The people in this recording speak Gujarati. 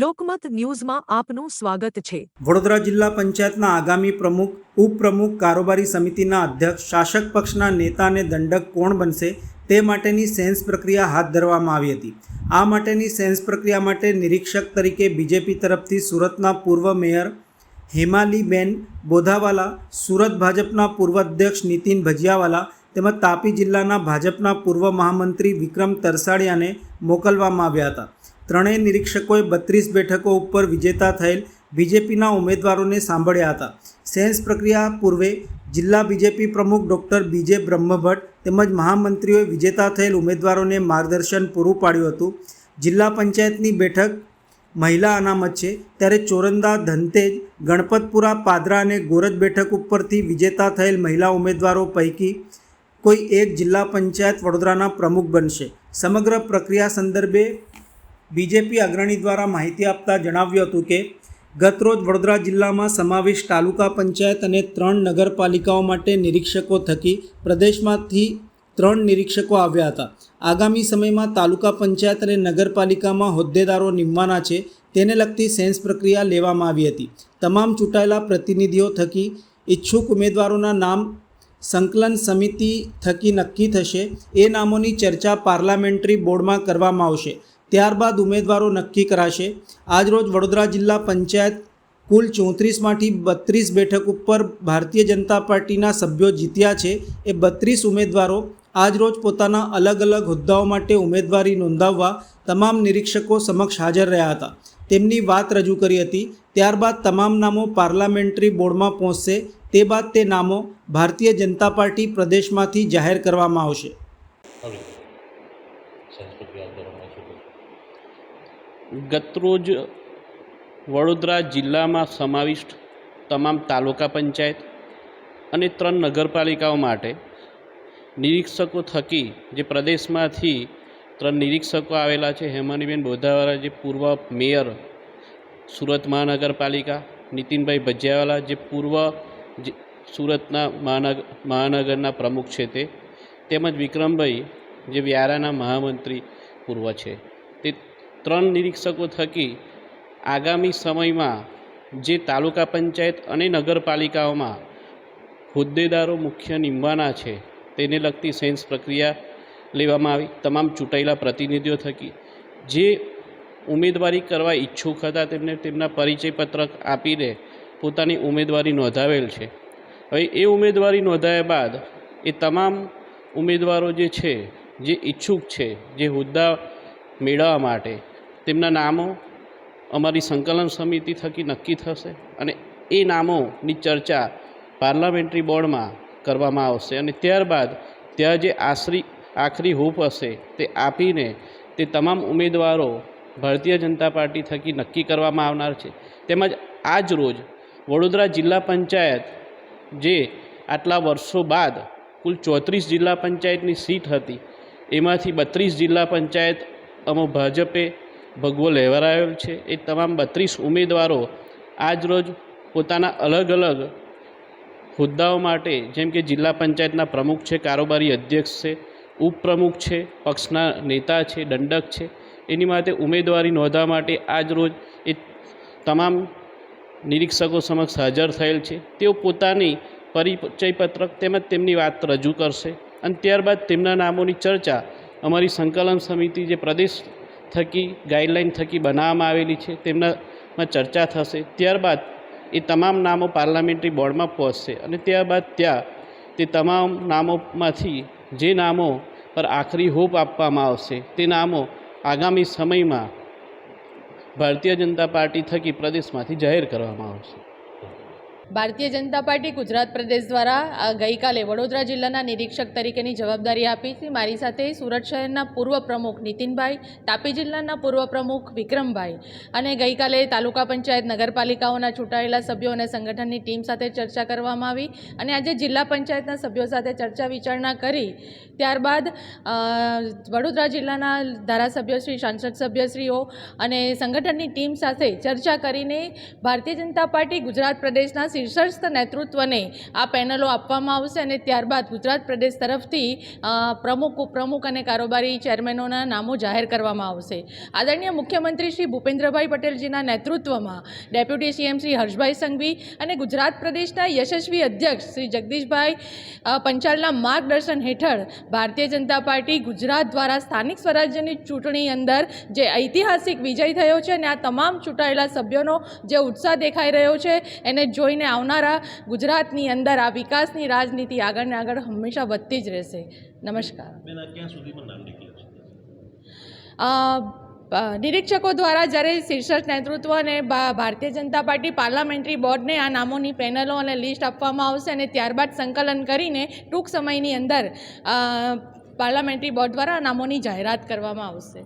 લોકમત ન્યૂઝમાં આપનું સ્વાગત છે। વડોદરા જિલ્લા પંચાયતના આગામી પ્રમુખ, ઉપપ્રમુખ, કારોબારી સમિતિના અધ્યક્ષ, શાસક પક્ષના નેતા અને દંડક કોણ બનશે તે માટેની સેન્સ પ્રક્રિયા હાથ ધરવામાં આવી હતી। આ માટેની સેન્સ પ્રક્રિયા માટે નિરીક્ષક તરીકે બીજેપી તરફથી સુરતના પૂર્વ મેયર હેમાલીબેન બોધાવાલા, સુરત ભાજપના પૂર્વ અધ્યક્ષ નીતિન ભજીયાવાલા તેમજ તાપી જિલ્લાના ભાજપના પૂર્વ મહામંત્રી વિક્રમ તરસાડિયાને મોકલવામાં આવ્યા હતા। ત્રણેય નિરીક્ષકોએ 32 બેઠકો ઉપર વિજેતા થયેલ બીજેપીના ઉમેદવારોને સાંભળ્યા હતા। સેન્સ પ્રક્રિયા પૂર્વે જિલ્લા બીજેપી પ્રમુખ ડૉક્ટર બીજે બ્રહ્મભટ્ટ તેમજ મહામંત્રીઓએ વિજેતા થયેલ ઉમેદવારોને માર્ગદર્શન પૂરું પાડ્યું હતું। જિલ્લા પંચાયતની બેઠક મહિલા અનામત છે, ત્યારે ચોરંદા, ધનતેજ, ગણપતપુરા, પાદરા અને ગોરજ બેઠક ઉપરથી વિજેતા થયેલ મહિલા ઉમેદવારો પૈકી કોઈ એક જિલ્લા પંચાયત વડોદરાના પ્રમુખ બનશે। સમગ્ર પ્રક્રિયા સંદર્ભે બીજેપી અગ્રણી દ્વારા માહિતી આપતા જણાવ્યું હતું કે ગતરોજ વડોદરા જિલ્લામાં સમાવિષ્ટ તાલુકા પંચાયત અને 3 નગરપાલિકાઓ માટે નિરીક્ષકો થકી પ્રદેશમાંથી 3 નિરીક્ષકો આવ્યા હતા। આગામી સમયમાં તાલુકા પંચાયત અને નગરપાલિકામાં હોદ્દેદારો નિમવાના છે, તેને લગતી સેન્સ પ્રક્રિયા લેવામાં આવી હતી। તમામ ચૂંટાયેલા પ્રતિનિધિઓ થકી ઈચ્છુક ઉમેદવારોના નામ સંકલન સમિતિ થકી નક્કી થશે। એ નામોની ચર્ચા પાર્લામેન્ટરી બોર્ડમાં કરવામાં આવશે, ત્યારબાદ ઉમેદવારો નક્કી કરાશે। આજરોજ વડોદરા જિલ્લા પંચાયત કુલ 34માંથી 32 બેઠક ઉપર ભારતીય જનતા પાર્ટીના સભ્યો જીત્યા છે। એ 32 ઉમેદવારો આજરોજ પોતાના અલગ અલગ હોદ્દાઓ માટે ઉમેદવારી નોંધાવવા તમામ નિરીક્ષકો સમક્ષ હાજર રહ્યા હતા, તેમની વાત રજૂ કરી હતી। ત્યારબાદ તમામ નામો પાર્લામેન્ટરી બોર્ડમાં પહોંચશે, તે બાદ તે નામો ભારતીય જનતા પાર્ટી પ્રદેશમાંથી જાહેર કરવામાં આવશે। ગતરોજ વડોદરા જિલ્લામાં સમાવિષ્ટ તમામ તાલુકા પંચાયત અને 3 નગરપાલિકાઓ માટે નિરીક્ષકો થકી જે પ્રદેશમાંથી 3 નિરીક્ષકો આવેલા છે, હેમાલીબેન બોધાવાલા જે પૂર્વ મેયર સુરત મહાનગરપાલિકા, નીતિનભાઈ ભજીયાવાલા જે પૂર્વ સુરતના મહાનગરના પ્રમુખ છે તેમજ વિક્રમભાઈ જે વ્યારાના મહામંત્રી પૂર્વ છે, તે 3 નિરીક્ષકો થકી આગામી સમયમાં જે તાલુકા પંચાયત અને નગરપાલિકાઓમાં હોદ્દેદારો મુખ્ય નિમવાના છે તેને લગતી સેન્સ પ્રક્રિયા લેવામાં આવી। તમામ ચૂંટાયેલા પ્રતિનિધિઓ થકી જે ઉમેદવારી કરવા ઈચ્છુક હતા તેમને તેમના પરિચય પત્રક આપીને પોતાની ઉમેદવારી નોંધાવેલ છે। હવે એ ઉમેદવારી નોંધાયા બાદ એ તમામ ઉમેદવારો જે છે, જે ઈચ્છુક છે, જે હોદ્દા મેળવવા માટે તેમના નામો અમારી સંકલન સમિતિ થકી નક્કી થશે અને એ નામોની ચર્ચા પાર્લામેન્ટરી બોર્ડમાં કરવામાં આવશે અને ત્યારબાદ ત્યાં જે આખરી હૂંફ હશે તે આપીને તે તમામ ઉમેદવારો ભારતીય જનતા પાર્ટી થકી નક્કી કરવામાં આવનાર છે। તેમજ આજ રોજ વડોદરા જિલ્લા પંચાયત જે આટલા વર્ષો બાદ કુલ 34 જિલ્લા પંચાયતની સીટ હતી, એમાંથી 32 જિલ્લા પંચાયત ભાજપે ભગવો લહેરાવેલ છે। એ તમામ 32 ઉમેદવારો આજરોજ પોતાના અલગ અલગ હોદ્દાઓ માટે, જેમ કે જિલ્લા પંચાયતના પ્રમુખ છે, કારોબારી અધ્યક્ષ છે, ઉપપ્રમુખ છે, પક્ષના નેતા છે, દંડક છે, એની માટે ઉમેદવારી નોંધવા માટે આજરોજ એ તમામ નિરીક્ષકો સમક્ષ હાજર થયેલ છે। તેઓ પોતાની પરિચય પત્રક તેમજ તેમની વાત રજૂ કરશે અને ત્યારબાદ તેમના નામોની ચર્ચા અમારી સંકલન સમિતિ જે પ્રદેશ થકી ગાઈડલાઈન થકી બનાવવામાં આવેલી છે તેમનામાં ચર્ચા થશે। ત્યારબાદ એ તમામ નામો પાર્લામેન્ટરી બોર્ડમાં પહોંચશે અને ત્યારબાદ ત્યાં તે તમામ નામોમાંથી જે નામો પર આખરી હોપ આપવામાં આવશે તે નામો આગામી સમયમાં ભારતીય જનતા પાર્ટી થકી પ્રદેશમાંથી જાહેર કરવામાં આવશે। ભારતીય જનતા પાર્ટી ગુજરાત પ્રદેશ દ્વારા ગઈકાલે વડોદરા જિલ્લાના નિરીક્ષક તરીકેની જવાબદારી આપી હતી। મારી સાથે સુરત શહેરના પૂર્વ પ્રમુખ નીતિનભાઈ, તાપી જિલ્લાના પૂર્વ પ્રમુખ વિક્રમભાઈ અને ગઈકાલે તાલુકા પંચાયત, નગરપાલિકાઓના ચૂંટાયેલા સભ્યો અને સંગઠનની ટીમ સાથે ચર્ચા કરવામાં આવી અને આજે જિલ્લા પંચાયતના સભ્યો સાથે ચર્ચા વિચારણા કરી ત્યારબાદ વડોદરા જિલ્લાના ધારાસભ્યશ્રી, સાંસદ સભ્યશ્રીઓ અને સંગઠનની ટીમ સાથે ચર્ચા કરીને ભારતીય જનતા પાર્ટી ગુજરાત પ્રદેશના શીર્ષસ્થ નેતૃત્વને આ પેનલો આપવામાં આવશે અને ત્યારબાદ ગુજરાત પ્રદેશ તરફથી પ્રમુખ ઉપપ્રમુખ અને કારોબારી ચેરમેનોના નામો જાહેર કરવામાં આવશે. આદરણીય મુખ્યમંત્રી શ્રી ભૂપેન્દ્રભાઈ પટેલજીના નેતૃત્વમાં ડેપ્યુટી સીએમ શ્રી હર્ષભાઈ સંઘવી અને ગુજરાત પ્રદેશના યશસ્વી અધ્યક્ષ શ્રી જગદીશભાઈ પંચાલના માર્ગદર્શન હેઠળ ભારતીય જનતા પાર્ટી ગુજરાત દ્વારા સ્થાનિક સ્વરાજ્યની ચૂંટણી અંદર જે ઐતિહાસિક વિજય થયો છે અને આ તમામ ચૂંટાયેલા સભ્યોનો જે ઉત્સાહ દેખાઈ રહ્યો છે એને જોઈને આવનારા ગુજરાતની અંદર આ વિકાસની રાજનીતિ આગળ ને આગળ હંમેશા વધતી જ રહેશે. નમસ્કાર. નિરીક્ષકો દ્વારા જ્યારે શીર્ષક નેતૃત્વ અને ભારતીય જનતા પાર્ટી પાર્લામેન્ટરી બોર્ડને આ નામોની પેનલો અને લિસ્ટ આપવામાં આવશે અને ત્યારબાદ સંકલન કરીને ટૂંક સમયની અંદર પાર્લામેન્ટરી બોર્ડ દ્વારા નામોની જાહેરાત કરવામાં આવશે.